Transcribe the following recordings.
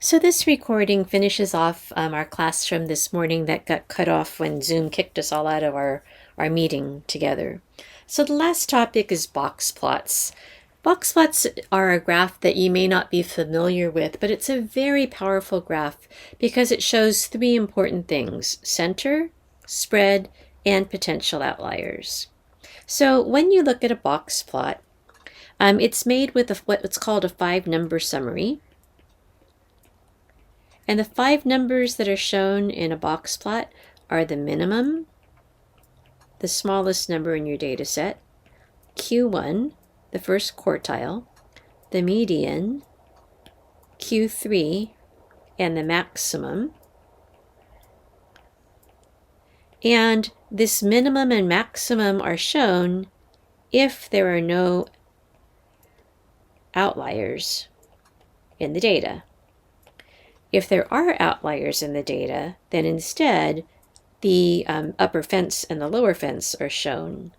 So this recording finishes off our class from this morning that got cut off when Zoom kicked us all out of our meeting together. So the last topic is box plots. Box plots are a graph that you may not be familiar with, but it's a very powerful graph because it shows three important things: center, spread, and potential outliers. So when you look at a box plot, it's made with what's called a 5-number summary. And the 5 numbers that are shown in a box plot are the minimum, the smallest number in your data set, Q1, the first quartile, the median, Q3, and the maximum. And this minimum and maximum are shown if there are no outliers in the data. If there are outliers in the data, then instead the upper fence and the lower fence are shown.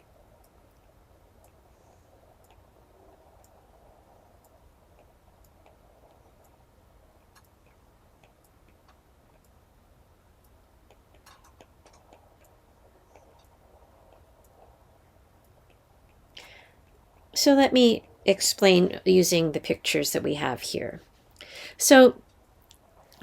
So let me explain using the pictures that we have here. So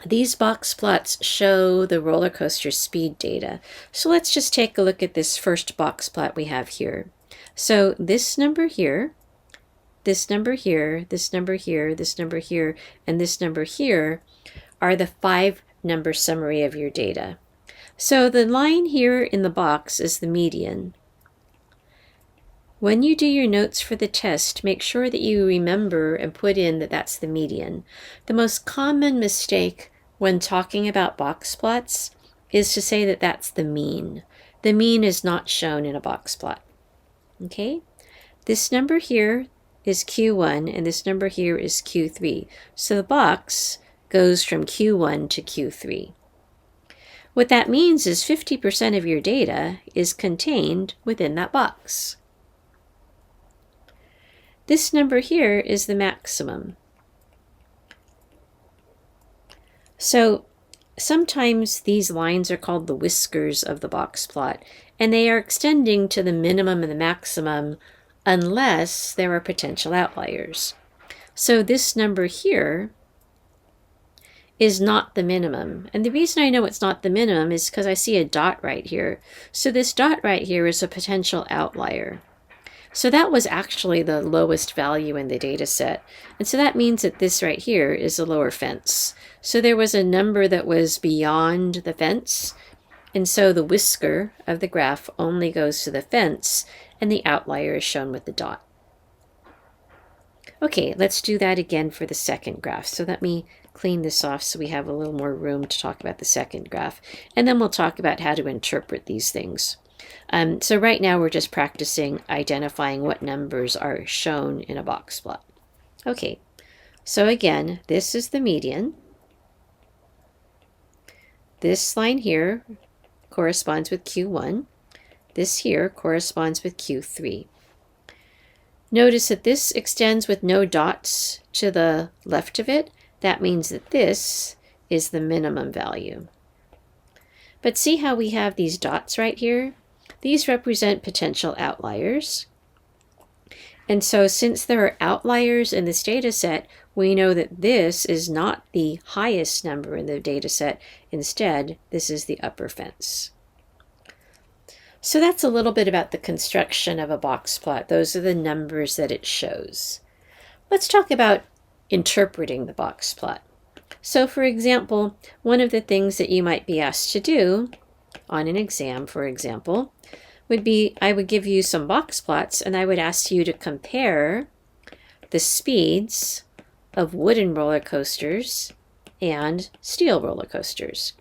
these box plots show the roller coaster speed data. So let's just take a look at this first box plot we have here. So this number here, this number here, this number here, this number here, and this number here are the 5-number summary of your data. So the line here in the box is the median. When you do your notes for the test, make sure that you remember and put in that that's the median. The most common mistake when talking about box plots is to say that that's the mean. The mean is not shown in a box plot. Okay? This number here is Q1 and this number here is Q3. So the box goes from Q1 to Q3. What that means is 50% of your data is contained within that box. This number here is the maximum. So sometimes these lines are called the whiskers of the box plot, and they are extending to the minimum and the maximum unless there are potential outliers. So this number here is not the minimum. And the reason I know it's not the minimum is because I see a dot right here. So this dot right here is a potential outlier. So that was actually the lowest value in the data set. And so that means that this right here is a lower fence. So there was a number that was beyond the fence. And so the whisker of the graph only goes to the fence, and the outlier is shown with the dot. Okay, let's do that again for the second graph. So let me clean this off so we have a little more room to talk about the second graph. And then we'll talk about how to interpret these things. So right now we're just practicing identifying what numbers are shown in a box plot. Okay, so again, this is the median. This line here corresponds with Q1. This here corresponds with Q3. Notice that this extends with no dots to the left of it. That means that this is the minimum value. But see how we have these dots right here? These represent potential outliers. And so since there are outliers in this data set, we know that this is not the highest number in the data set. Instead, this is the upper fence. So that's a little bit about the construction of a box plot. Those are the numbers that it shows. Let's talk about interpreting the box plot. So for example, one of the things that you might be asked to do on an exam, for example, would be I would give you some box plots and I would ask you to compare the speeds of wooden roller coasters and steel roller coasters.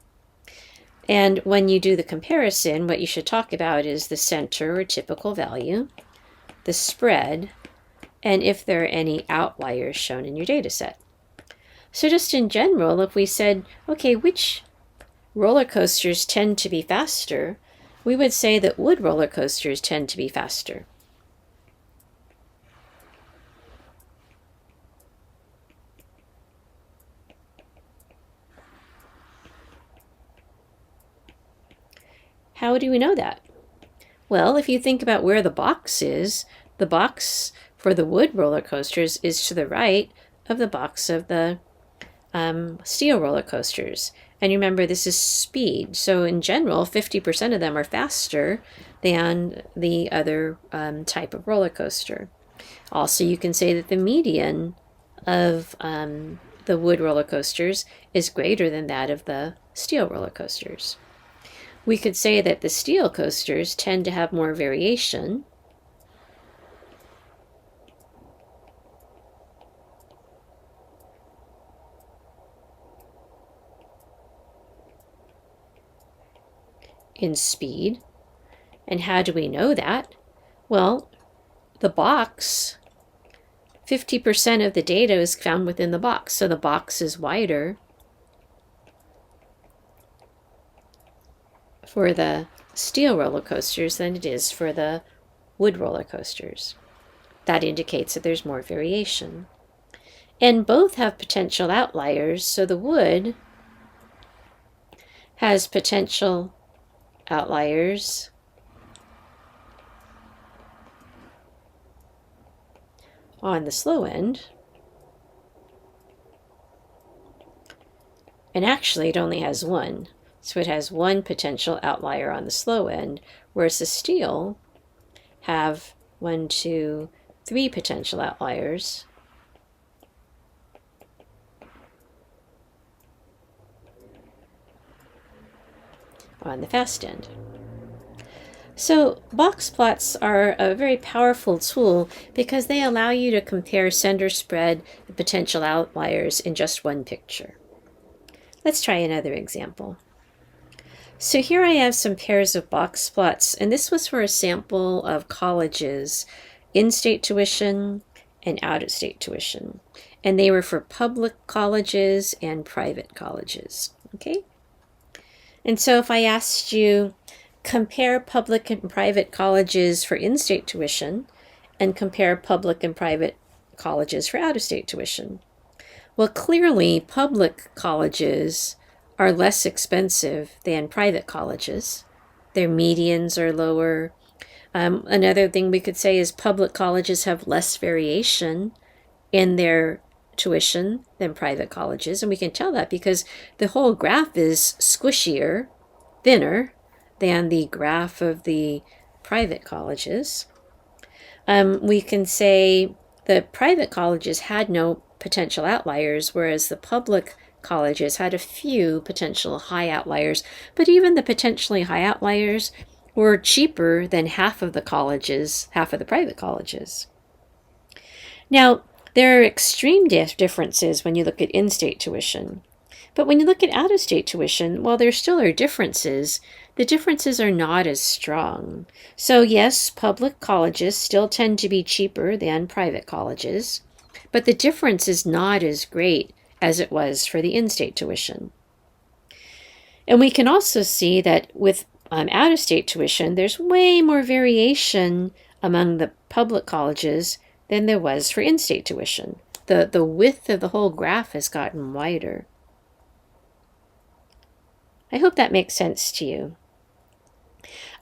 And when you do the comparison, what you should talk about is the center or typical value, the spread, and if there are any outliers shown in your data set. So just in general, if we said, okay, which roller coasters tend to be faster, we would say that wood roller coasters tend to be faster. How do we know that? Well, if you think about where the box is, the box for the wood roller coasters is to the right of the box of the steel roller coasters. And remember, this is speed. So in general, 50% of them are faster than the other type of roller coaster. Also, you can say that the median of the wood roller coasters is greater than that of the steel roller coasters. We could say that the steel coasters tend to have more variation. In speed. And how do we know that? Well, the box, 50% of the data is found within the box, so the box is wider for the steel roller coasters than it is for the wood roller coasters. That indicates that there's more variation. And both have potential outliers, so the wood has potential outliers on the slow end. And actually it only has one. So it has one potential outlier on the slow end, whereas the steel have 1, 2, 3 potential outliers on the fast end. So box plots are a very powerful tool because they allow you to compare center spread and potential outliers in just one picture. Let's try another example. So here I have some pairs of box plots, and this was for a sample of colleges, in-state tuition and out-of-state tuition. And they were for public colleges and private colleges, okay? And so if I asked you, compare public and private colleges for in-state tuition and compare public and private colleges for out-of-state tuition. Well, clearly public colleges are less expensive than private colleges. Their medians are lower. Another thing we could say is public colleges have less variation in their tuition than private colleges. And we can tell that because the whole graph is squishier, thinner than the graph of the private colleges. We can say the private colleges had no potential outliers, whereas the public colleges had a few potential high outliers, but even the potentially high outliers were cheaper than half of the private colleges. Now, there are extreme differences when you look at in-state tuition. But when you look at out-of-state tuition, while there still are differences, the differences are not as strong. So yes, public colleges still tend to be cheaper than private colleges, but the difference is not as great as it was for the in-state tuition. And we can also see that with out-of-state tuition, there's way more variation among the public colleges than there was for in-state tuition. The width of the whole graph has gotten wider. I hope that makes sense to you.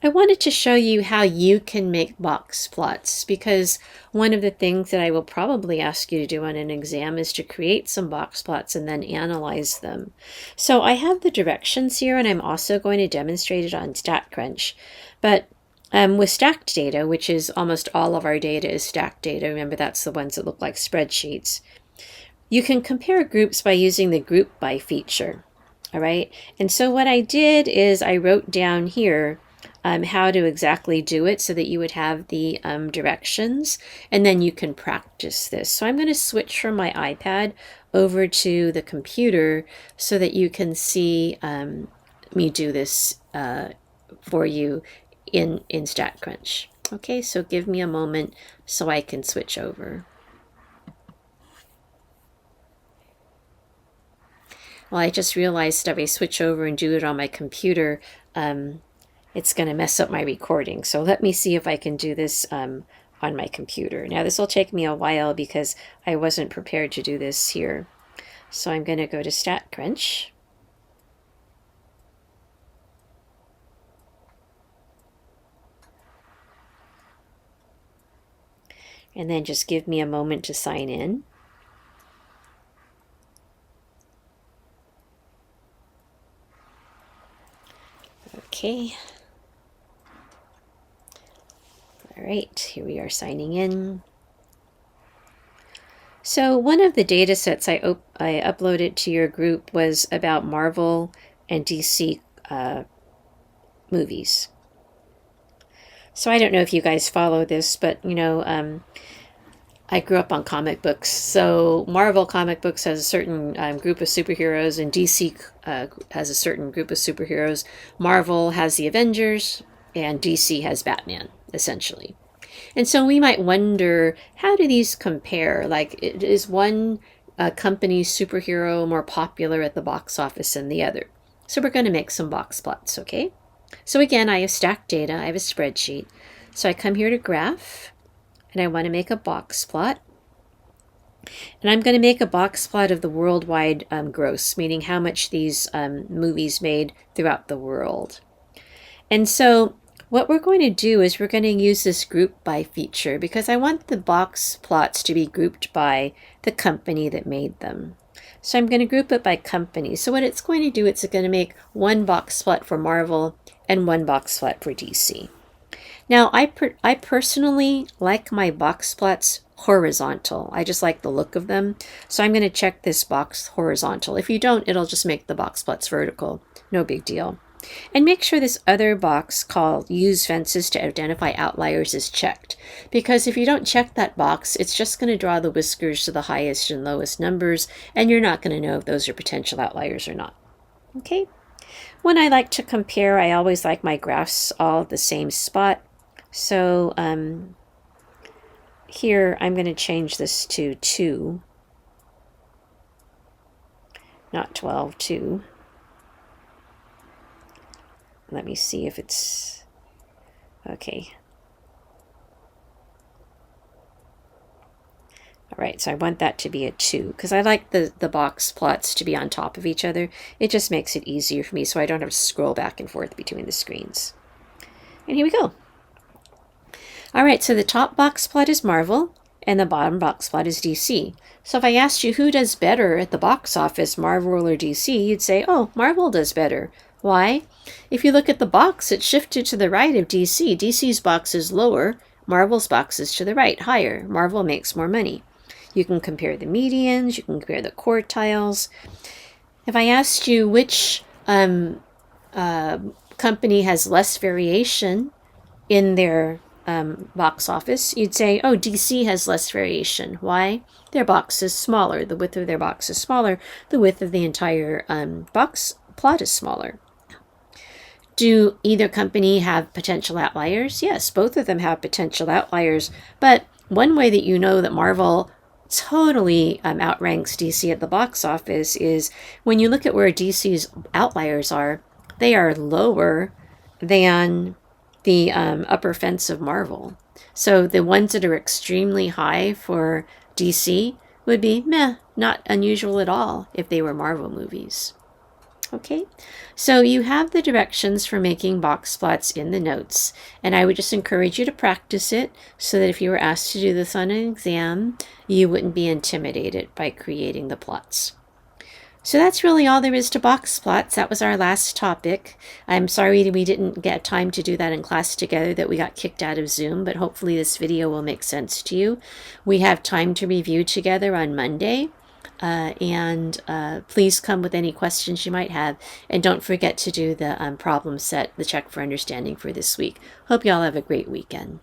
I wanted to show you how you can make box plots because one of the things that I will probably ask you to do on an exam is to create some box plots and then analyze them. So I have the directions here and I'm also going to demonstrate it on StatCrunch. But with stacked data, which is almost all of our data is stacked data, remember that's the ones that look like spreadsheets, you can compare groups by using the group by feature. All right, and so what I did is I wrote down here how to exactly do it so that you would have the directions and then you can practice this. So I'm going to switch from my iPad over to the computer so that you can see me do this for you in StatCrunch. Okay, so give me a moment so I can switch over. Well, I just realized if I switch over and do it on my computer, it's going to mess up my recording. So let me see if I can do this on my computer. Now this will take me a while because I wasn't prepared to do this here. So I'm going to go to StatCrunch. and then just give me a moment to sign in. Okay. All right, here we are signing in. So one of the data sets I uploaded to your group was about Marvel and DC movies. So I don't know if you guys follow this, but I grew up on comic books. So Marvel comic books has a certain group of superheroes, and DC has a certain group of superheroes. Marvel has the Avengers, and DC has Batman, essentially. And so we might wonder, how do these compare? Like, is one company's superhero more popular at the box office than the other? So we're going to make some box plots, okay? So again, I have stacked data. I have a spreadsheet. So I come here to Graph, and I want to make a box plot. And I'm going to make a box plot of the worldwide gross, meaning how much these movies made throughout the world. And so what we're going to do is we're going to use this group by feature, because I want the box plots to be grouped by the company that made them. So I'm going to group it by company. So what it's going to do, it's going to make one box plot for Marvel and one box plot for DC. Now, I personally like my box plots horizontal. I just like the look of them. So I'm going to check this box horizontal. If you don't, it'll just make the box plots vertical. No big deal. And make sure this other box called Use Fences to Identify Outliers is checked. Because if you don't check that box, it's just going to draw the whiskers to the highest and lowest numbers, and you're not going to know if those are potential outliers or not. Okay? When I like to compare, I always like my graphs all at the same spot. So here I'm going to change this to 2, not 12, 2. Let me see if it's okay. All right, so I want that to be a 2 because I like the box plots to be on top of each other. It just makes it easier for me so I don't have to scroll back and forth between the screens. And here we go. All right, so the top box plot is Marvel and the bottom box plot is DC. So if I asked you who does better at the box office, Marvel or DC, you'd say, oh, Marvel does better. Why? If you look at the box, it's shifted to the right of DC. DC's box is lower. Marvel's box is to the right, higher. Marvel makes more money. You can compare the medians. You can compare the quartiles. If I asked you which company has less variation in their box office, you'd say, oh, DC has less variation. Why? Their box is smaller. The width of their box is smaller. The width of the entire box plot is smaller. Do either company have potential outliers? Yes, both of them have potential outliers. But one way that you know that Marvel totally outranks DC at the box office is when you look at where DC's outliers are, they are lower than the upper fence of Marvel. So the ones that are extremely high for DC would be meh, not unusual at all if they were Marvel movies. Okay, so you have the directions for making box plots in the notes, and I would just encourage you to practice it so that if you were asked to do this on an exam, you wouldn't be intimidated by creating the plots. So that's really all there is to box plots. That was our last topic. I'm sorry we didn't get time to do that in class together, that we got kicked out of Zoom, but hopefully this video will make sense to you. We have time to review together on Monday. Please come with any questions you might have. And don't forget to do the problem set, the check for understanding for this week. Hope you all have a great weekend.